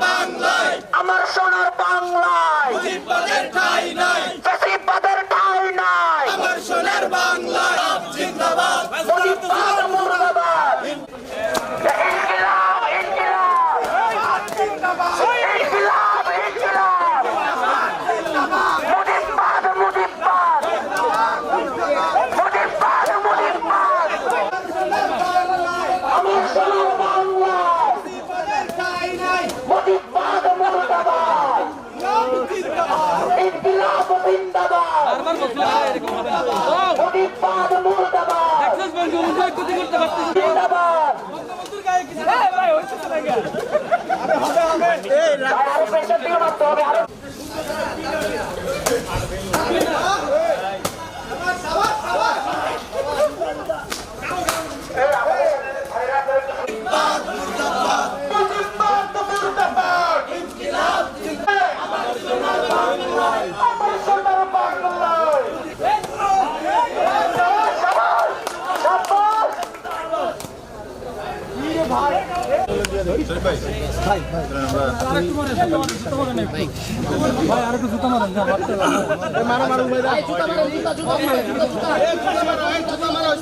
বাংলায় আমার সোনার বাংলায় মুজিববাদের ঠাঁই নাই ফ্যাসিবাদের ঠাঁই নাই আমার সোনার বাংলায় জিন্দাবাদ মুজিববাদ মুর্দাবাদ ইনকিলাব ইনকিলাব ইনকিলাব ইনকিলাব মুজিববাদ মুজিববাদ মুজিববাদ মুজিববাদ আমার সোনার বাংলায় মুজিববাদ মুর্দাবাদ ইনকিলাব জিন্দাবাদ মুজিববাদ মুর্দাবাদ জিন্দাবাদ আরো পেশেন্ট দিকে মারতে হবে আরো আমার সোনার বাংলায় ভাই আর একটু জুতা মারেন মারো মারো ভাই জুতা মারো